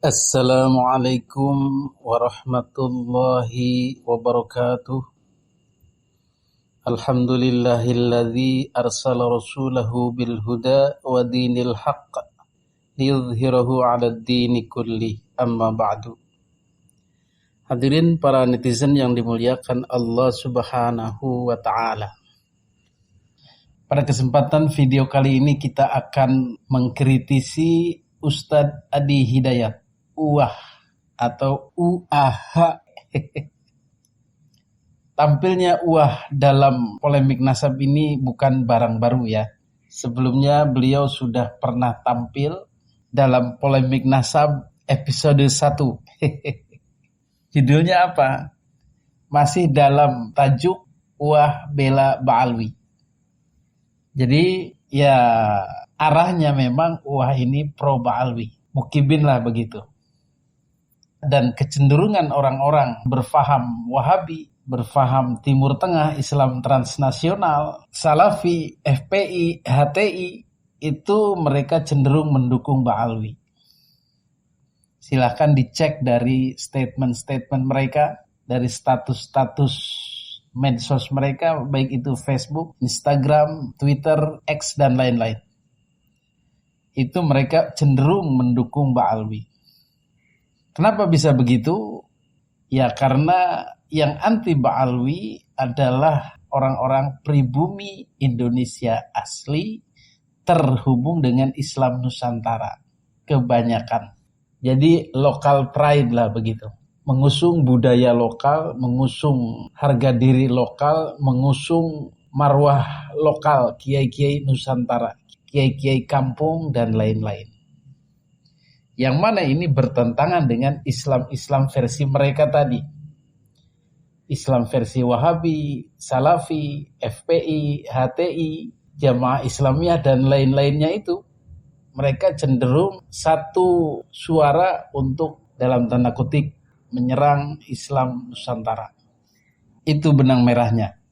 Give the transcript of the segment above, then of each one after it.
Assalamualaikum warahmatullahi wabarakatuh. Alhamdulillahilladzi arsala rasulahu bil huda wa dinil haqq liyudhhirahu 'alad dini kulli. Amma ba'du. Hadirin para netizen yang dimuliakan Allah Subhanahu wa taala. Pada kesempatan video kali ini kita akan mengkritisi Ustadz Adi Hidayat atau UAH. Tampilnya UAH dalam polemik nasab ini bukan barang baru ya. Sebelumnya beliau sudah pernah tampil dalam polemik nasab episode 1. Judulnya apa? Masih dalam tajuk UAH bela Ba'alwi. Jadi ya arahnya memang UAH ini pro Ba'alwi. Mukibin lah begitu. Dan kecenderungan orang-orang berfaham Wahabi, berfaham Timur Tengah, Islam transnasional, Salafi, FPI, HTI, itu mereka cenderung mendukung Ba'alwi. Silahkan dicek dari statement-statement mereka, dari status-status medsos mereka, baik itu Facebook, Instagram, Twitter, X, dan lain-lain. Itu mereka cenderung mendukung Ba'alwi. Kenapa bisa begitu? Ya karena yang anti Ba'alwi adalah orang-orang pribumi Indonesia asli terhubung dengan Islam Nusantara. Kebanyakan. Jadi local pride lah begitu. Mengusung budaya lokal, mengusung harga diri lokal, mengusung marwah lokal, kiai-kiai Nusantara, kiai-kiai kampung, dan lain-lain. Yang mana ini bertentangan dengan Islam versi mereka tadi. Islam versi Wahabi, Salafi, FPI, HTI, Jamaah Islamiyah, dan lain-lainnya itu. Mereka cenderung satu suara untuk dalam tanda kutip menyerang Islam Nusantara. Itu benang merahnya.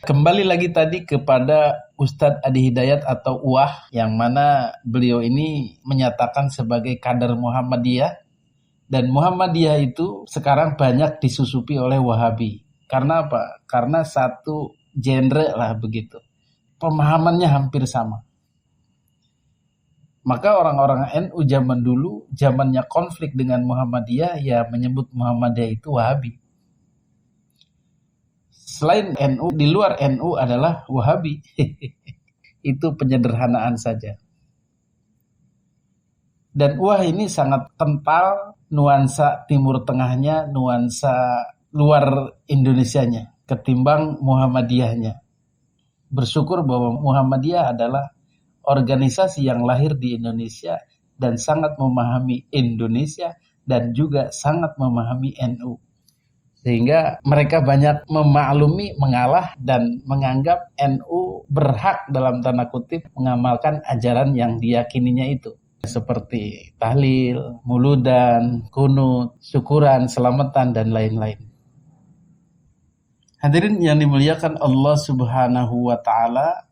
Kembali lagi tadi kepada Ustadz Adi Hidayat atau UAH, yang mana beliau ini menyatakan sebagai kader Muhammadiyah. Dan Muhammadiyah itu sekarang banyak disusupi oleh Wahabi. Karena apa? Karena satu genre lah begitu. Pemahamannya hampir sama. Maka orang-orang NU zaman dulu, zamannya konflik dengan Muhammadiyah, ya menyebut Muhammadiyah itu Wahabi. Selain NU, di luar NU adalah Wahabi. Itu penyederhanaan saja. Dan UAH ini sangat kental nuansa Timur Tengahnya, nuansa luar Indonesianya ketimbang Muhammadiyahnya. Bersyukur bahwa Muhammadiyah adalah organisasi yang lahir di Indonesia dan sangat memahami Indonesia dan juga sangat memahami NU. Sehingga mereka banyak memaklumi, mengalah, dan menganggap NU berhak dalam tanda kutip mengamalkan ajaran yang diyakininya itu. Seperti tahlil, muludan, kunut, syukuran, selamatan, dan lain-lain. Hadirin yang dimuliakan Allah Subhanahu wa ta'ala,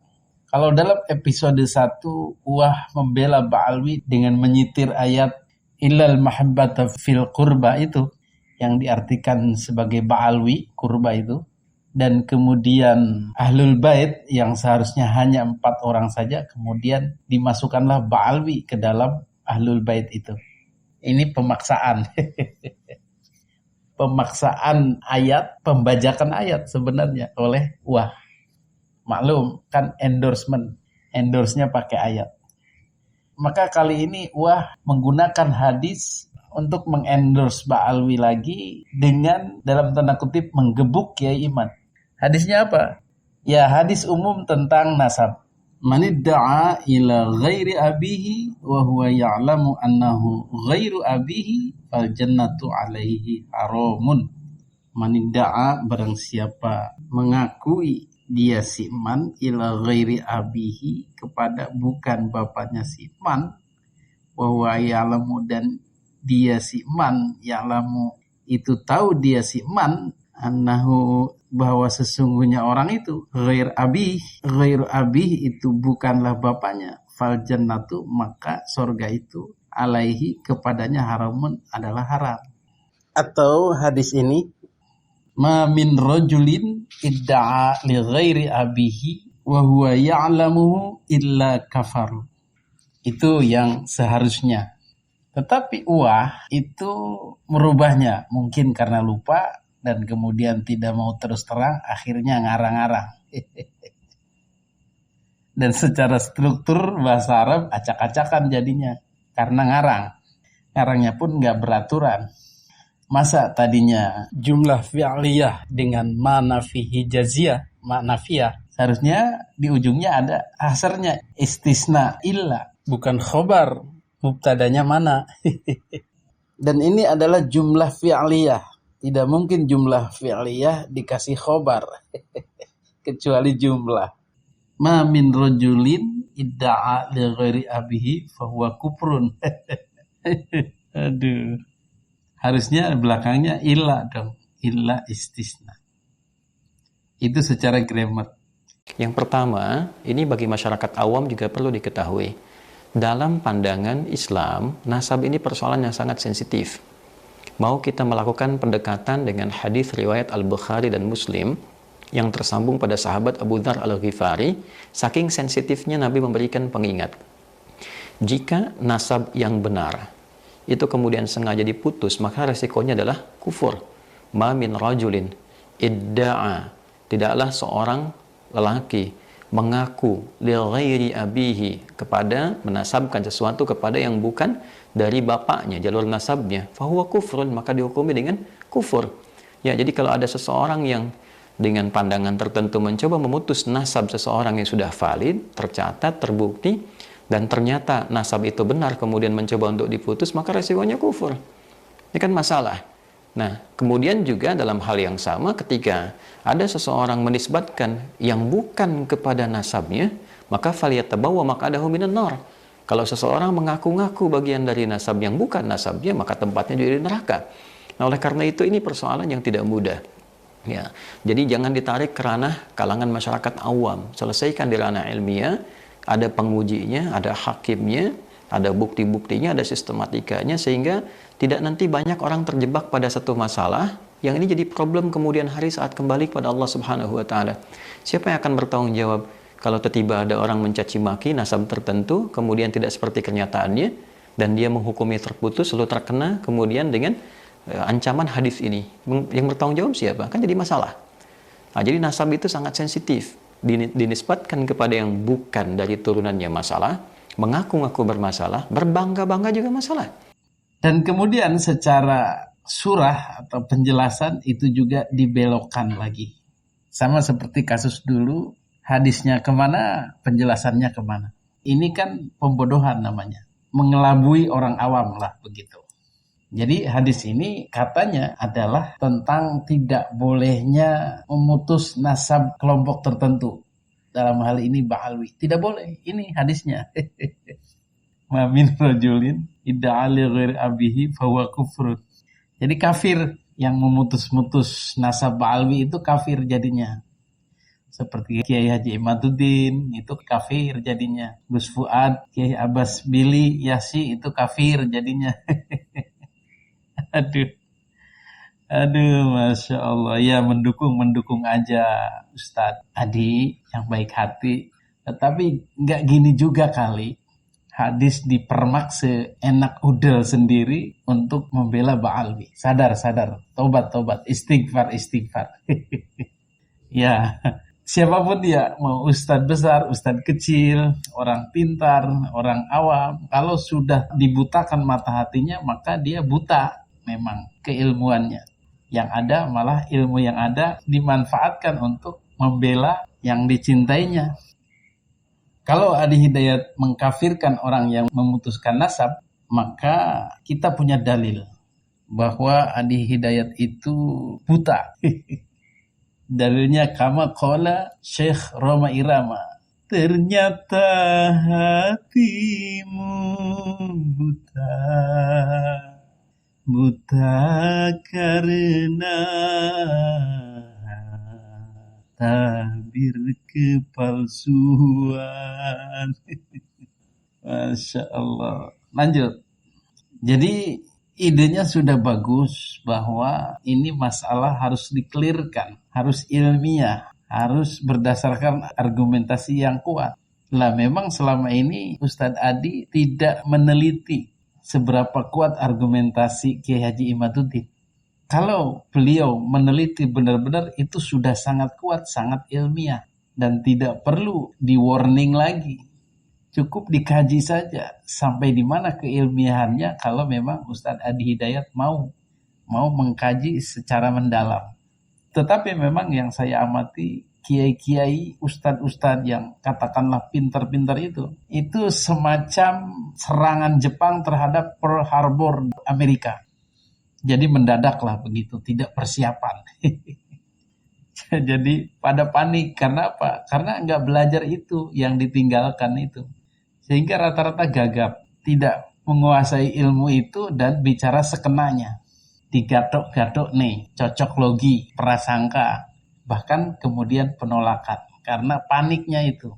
kalau dalam episode 1 UAH membela Ba'alwi dengan menyitir ayat illal mahabbata fil qurba itu, yang diartikan sebagai Ba'alwi, kurba itu, dan kemudian Ahlul Bait yang seharusnya hanya 4 orang saja, kemudian dimasukkanlah Ba'alwi ke dalam Ahlul Bait itu. Ini pemaksaan. Pemaksaan ayat, pembajakan ayat sebenarnya oleh UAH. Maklum, kan endorse-nya pakai ayat. Maka kali ini UAH menggunakan hadis untuk mengendorse Ba'alwi lagi dengan dalam tanda kutip menggebuk Kiai Iman. Hadisnya apa? Ya hadis umum tentang nasab. Man idda'a ila ghairi abihi wa huwa ya'lamu annahu ghairu abihi fal jannatu alaihi haramun. Man idda'a barang siapa mengakui dia si Man ila ghairi abihi kepada bukan bapaknya si Man, wa huwa ya'lamu dan dia si Man ya'lamu itu tahu dia si Man annahu bahwa sesungguhnya orang itu ghair abih itu bukanlah bapaknya, fal jannatu maka sorga itu alaihi kepadanya haramun adalah haram. Atau hadis ini, ma min rajulin idda'a li ghairi abihi wa huwa ya'lamuhu illa kafar. Itu yang seharusnya. Tetapi itu merubahnya, mungkin karena lupa dan kemudian tidak mau terus terang, akhirnya ngarang-ngarang. Dan secara struktur bahasa Arab acak-acakan jadinya karena ngarang. Ngarangnya pun nggak beraturan. Masa tadinya jumlah fi'liyah dengan ma'na fihi jaziyah, makna fiyah, seharusnya di ujungnya ada hasarnya istisna illa, bukan khobar, mubtadanya mana. Dan ini adalah jumlah fi'liyah. Tidak mungkin jumlah fi'liyah dikasih khobar kecuali jumlah. Ma min rajulin idda'a li ghairi abihi fahuwa kufrun. Aduh. Harusnya belakangnya illa dong. Illa istisna. Itu secara grammar. Yang pertama, ini bagi masyarakat awam juga perlu diketahui. Dalam pandangan Islam, nasab ini persoalan yang sangat sensitif. Mau kita melakukan pendekatan dengan hadis riwayat Al-Bukhari dan Muslim yang tersambung pada sahabat Abu Dzar Al-Ghifari, saking sensitifnya Nabi memberikan pengingat. Jika nasab yang benar itu kemudian sengaja diputus, maka resikonya adalah kufur. Ma min rajulin idda'a, tidaklah seorang lelaki mengaku li ghairi abihi, kepada menasabkan sesuatu kepada yang bukan dari bapaknya, jalur nasabnya, fahuwa kufrun, maka dihukumi dengan kufur. Ya, jadi kalau ada seseorang yang dengan pandangan tertentu mencoba memutus nasab seseorang yang sudah valid, tercatat, terbukti, dan ternyata nasab itu benar, kemudian mencoba untuk diputus, maka resikonya kufur. Ini kan masalah. Nah, kemudian juga dalam hal yang sama, ketika ada seseorang menisbatkan yang bukan kepada nasabnya, maka falyatabawwa maq'adahu minan nar. Kalau seseorang mengaku-ngaku bagian dari nasab yang bukan nasabnya, maka tempatnya juga di neraka. Nah, oleh karena itu ini persoalan yang tidak mudah. Ya, jadi jangan ditarik ke ranah kalangan masyarakat awam. Selesaikan di ranah ilmiah. Ada pengujinya, ada hakimnya, ada bukti-buktinya, ada sistematikanya, sehingga tidak nanti banyak orang terjebak pada satu masalah yang ini jadi problem kemudian hari saat kembali kepada Allah Subhanahu wa taala. Siapa yang akan bertanggung jawab kalau tiba-tiba ada orang mencaci maki nasab tertentu kemudian tidak seperti kenyataannya dan dia menghukumi terputus lalu terkena kemudian dengan ancaman hadis ini? Yang bertanggung jawab siapa? Kan jadi masalah. Nah, jadi nasab itu sangat sensitif. Dinisbatkan kepada yang bukan dari turunannya masalah, mengaku-ngaku bermasalah, berbangga-bangga juga masalah. Dan kemudian secara surah atau penjelasan itu juga dibelokkan lagi. Sama seperti kasus dulu, hadisnya kemana, penjelasannya kemana. Ini kan pembodohan namanya, mengelabui orang awam lah begitu. Jadi hadis ini katanya adalah tentang tidak bolehnya memutus nasab kelompok tertentu. Dalam hal ini Ba'alwi. Tidak boleh. Ini hadisnya. Ma min rajulin idda'a li ghairi abihi fahuwa kufrun. Jadi kafir yang memutus-mutus nasab Ba'alwi itu kafir jadinya. Seperti Kiai Haji Imaduddin itu kafir jadinya. Gus Fuad, Kiai Abbas Bili Yasi itu kafir jadinya. Aduh, Masya Allah. Ya, mendukung aja Ustadz Adi yang baik hati. Tetapi nggak gini juga kali. Hadis dipermak seenak udel sendiri untuk membela Ba'alwi. Sadar. Tobat. Istighfar. Ya, siapapun dia. Mau Ustadz besar, Ustadz kecil, orang pintar, orang awam. Kalau sudah dibutakan mata hatinya, maka dia buta. Memang keilmuannya. Yang ada malah ilmu yang ada dimanfaatkan untuk membela yang dicintainya. Kalau Adi Hidayat mengkafirkan orang yang memutuskan nasab, maka kita punya dalil bahwa Adi Hidayat itu buta. Dalilnya kama qala Syekh Roma Irama. Ternyata hatimu buta karena tabir kepalsuan. Masya Allah. Lanjut. Jadi idenya sudah bagus bahwa ini masalah harus dikelirkan, harus ilmiah, harus berdasarkan argumentasi yang kuat. Lah memang selama ini Ustadz Adi tidak meneliti seberapa kuat argumentasi Kiai Haji Imaduddin. Kalau beliau meneliti benar-benar itu sudah sangat kuat, sangat ilmiah dan tidak perlu di warning lagi. Cukup dikaji saja sampai di mana keilmiahannya kalau memang Ustadz Adi Hidayat mau mengkaji secara mendalam. Tetapi memang yang saya amati kiai-kiai, ustadz-ustadz yang katakanlah pintar-pintar itu semacam serangan Jepang terhadap Pearl Harbor Amerika. Jadi mendadaklah begitu, tidak persiapan. Jadi pada panik, karena apa? Karena nggak belajar itu, yang ditinggalkan itu. Sehingga rata-rata gagap, tidak menguasai ilmu itu dan bicara sekenanya. Digatok-gatok nih, cocok logi, prasangka, bahkan kemudian penolakan. Karena paniknya itu.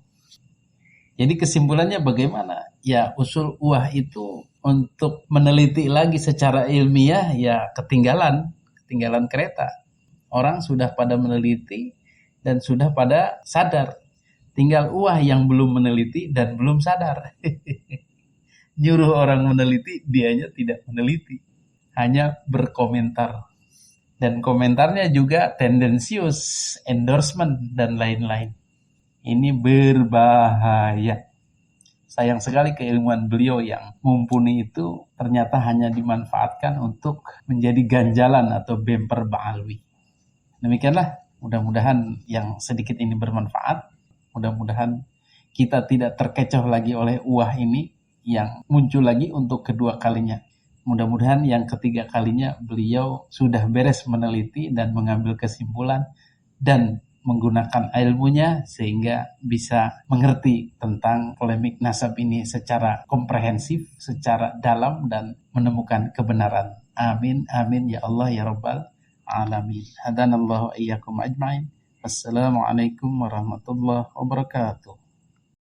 Jadi kesimpulannya bagaimana? Ya usul uwah itu untuk meneliti lagi secara ilmiah ya ketinggalan kereta. Orang sudah pada meneliti dan sudah pada sadar. Tinggal uwah yang belum meneliti dan belum sadar. Nyuruh orang meneliti, dianya tidak meneliti. Hanya berkomentar. Dan komentarnya juga tendensius, endorsement, dan lain-lain. Ini berbahaya. Sayang sekali keilmuan beliau yang mumpuni itu ternyata hanya dimanfaatkan untuk menjadi ganjalan atau bemper ba'alwi. Demikianlah, mudah-mudahan yang sedikit ini bermanfaat. Mudah-mudahan kita tidak terkecoh lagi oleh uwah ini yang muncul lagi untuk kedua kalinya. Mudah-mudahan yang ketiga kalinya beliau sudah beres meneliti dan mengambil kesimpulan dan menggunakan ilmunya sehingga bisa mengerti tentang polemik nasab ini secara komprehensif, secara dalam dan menemukan kebenaran. Amin, amin ya Allah ya Rabbal alamin. Hadanallahu iyyakum ajmain. Assalamualaikum warahmatullahi wabarakatuh.